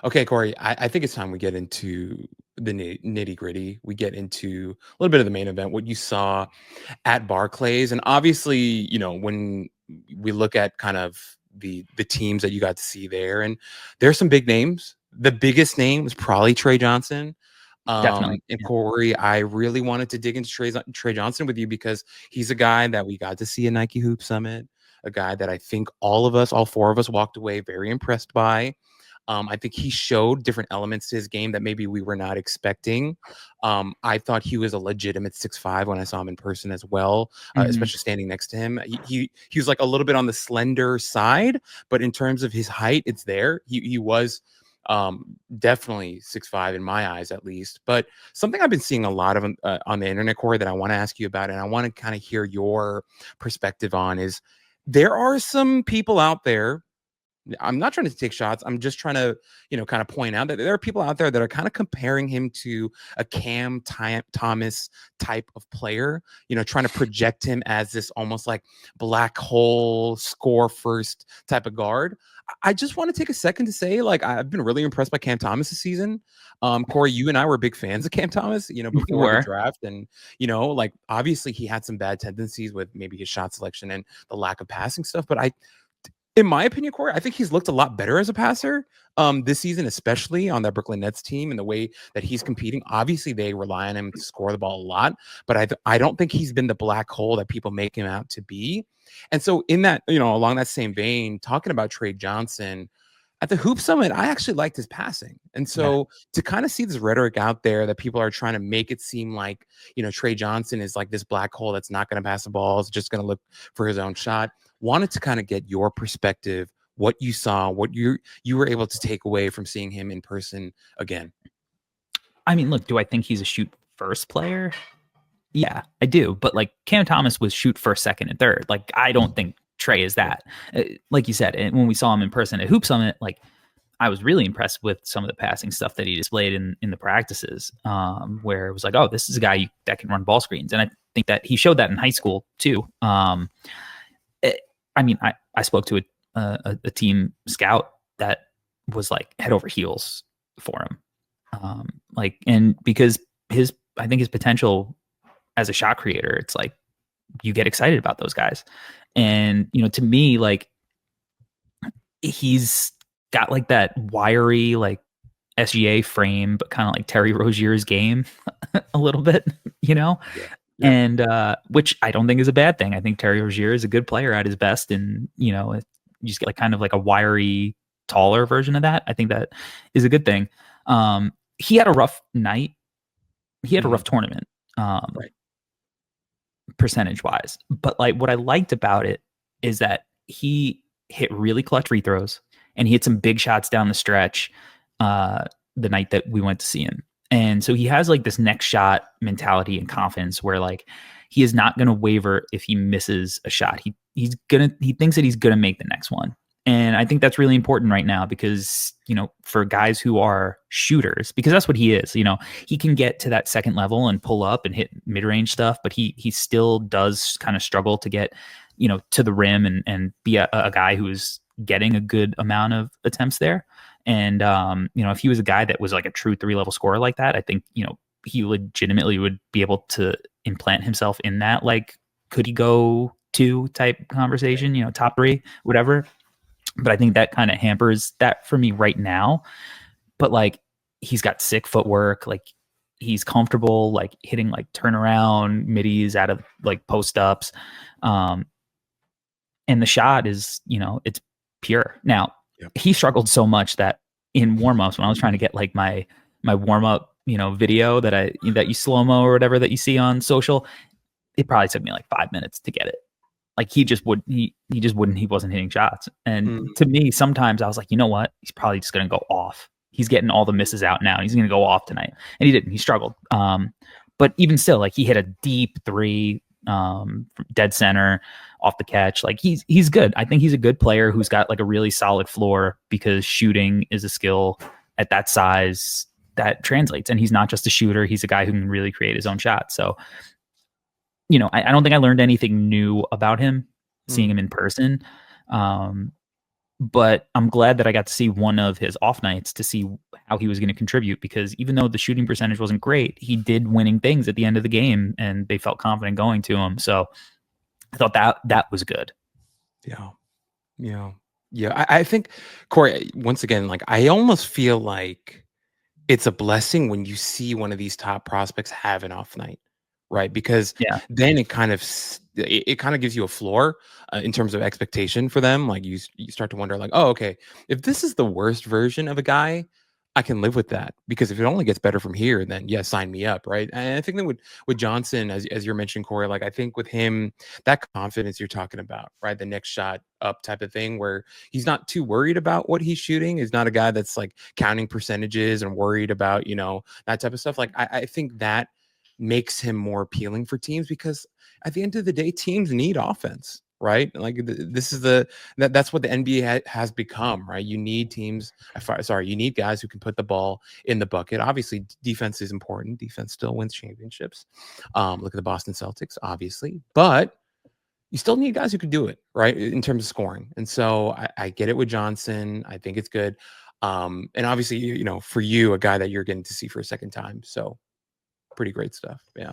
Okay, Corey, I think it's time we get into the nitty gritty. We get into a little bit of the main event, what you saw at Barclays. And obviously, when we look at kind of the teams that you got to see there, and there's some big names. The biggest name was probably Tre Johnson. Definitely. And Corey, I really wanted to dig into Tre Johnson with you because he's a guy that we got to see at Nike Hoop Summit, a guy that I think all four of us walked away very impressed by. I think he showed different elements to his game that maybe we were not expecting. I thought he was a legitimate 6'5" when I saw him in person as well, especially standing next to him. He was like a little bit on the slender side, but in terms of his height, it's there. He was definitely 6'5" in my eyes, at least. But something I've been seeing a lot of on the internet, Corey, that I want to ask you about, and I want to kind of hear your perspective on, is there are some people out there. I'm not trying to take shots. I'm just trying to, kind of point out that there are people out there that are kind of comparing him to a Thomas type of player, trying to project him as this almost like black hole score first type of guard. I just want to take a second to say, like, I've been really impressed by Cam Thomas this season. Corey, you and I were big fans of Cam Thomas, We before the were. draft. And, like, obviously he had some bad tendencies with maybe his shot selection and the lack of passing stuff. But in my opinion, Corey, I think he's looked a lot better as a passer this season, especially on that Brooklyn Nets team and the way that he's competing. Obviously, they rely on him to score the ball a lot, but I don't think he's been the black hole that people make him out to be. And so in that, along that same vein, talking about Tre Johnson, at the Hoop Summit, I actually liked his passing. And so to kind of see this rhetoric out there that people are trying to make it seem like, Tre Johnson is like this black hole that's not going to pass the ball, is just going to look for his own shot. Wanted to kind of get your perspective, what you saw, what you were able to take away from seeing him in person again. I mean, look, do I think he's a shoot first player? Yeah, I do. But like Cam Thomas was shoot first, second, and third. Like, I don't think Trey is that. Like you said, and when we saw him in person at Hoop Summit, like, I was really impressed with some of the passing stuff that he displayed in the practices, where it was like, oh, this is a guy that can run ball screens. And I think that he showed that in high school too. I mean, I spoke to a team scout that was like head over heels for him. And because I think his potential as a shot creator, it's like you get excited about those guys. And, to me, like, he's got like that wiry, like SGA frame, but kind of like Terry Rozier's game a little bit, Yeah. And which I don't think is a bad thing. I think Terry Rozier is a good player at his best, and you just get like kind of like a wiry, taller version of that. I think that is a good thing. He had a rough night. He had a rough tournament, Right. percentage wise. But like what I liked about it is that he hit really clutch free throws, and he hit some big shots down the stretch the night that we went to see him. And so he has like this next shot mentality and confidence where like he is not going to waver if he misses a shot. He thinks that he's going to make the next one. And I think that's really important right now because, for guys who are shooters, because that's what he is, he can get to that second level and pull up and hit mid-range stuff, but he still does kind of struggle to get, to the rim and be a guy who is getting a good amount of attempts there. And, if he was a guy that was like a true 3-level scorer like that, I think, he legitimately would be able to implant himself in that, like, could he go 2 type conversation, top 3, whatever. But I think that kind of hampers that for me right now. But like, he's got sick footwork. Like, he's comfortable, like hitting like turnaround middies out of like post ups. And the shot is, it's pure. Now, he struggled so much that in warm-ups, when I was trying to get like my warm-up, video that you slow-mo or whatever that you see on social, it probably took me like 5 minutes to get it. Like he wasn't hitting shots. And to me, sometimes I was like, you know what? He's probably just going to go off. He's getting all the misses out now. He's going to go off tonight. And he didn't. He struggled. But even still, like he hit a deep 3 dead center off the catch. Like he's good. I think he's a good player who's got like a really solid floor because shooting is a skill at that size that translates. And he's not just a shooter. He's a guy who can really create his own shot. So, I don't think I learned anything new about him seeing him in person. but I'm glad that I got to see one of his off nights to see how he was going to contribute, because even though the shooting percentage wasn't great, he did winning things at the end of the game and they felt confident going to him. So I thought that was good. Yeah. Yeah. Yeah. I think, Corey, once again, like, I almost feel like it's a blessing when you see one of these top prospects have an off night, right? Because Yeah. then it kind of gives you a floor in terms of expectation for them. Like, you start to wonder, like, oh, okay, if this is the worst version of a guy, I can live with that, because if it only gets better from here, then yeah, sign me up, right? And I think that with Johnson, as you're mentioning, Corey, like, I think with him, that confidence you're talking about, right? The next shot up type of thing, where he's not too worried about what he's shooting. He's not a guy that's like counting percentages and worried about, that type of stuff. Like, I think that makes him more appealing for teams, because at the end of the day, teams need offense, right? Like, this is that's what the NBA has become, right? You need teams. Sorry, you need guys who can put the ball in the bucket. Obviously, defense is important. Defense still wins championships. Look at the Boston Celtics, obviously, but you still need guys who can do it, right, in terms of scoring. And so I get it with Johnson. I think it's good. And obviously, for you, a guy that you're getting to see for a second time. So pretty great stuff. Yeah.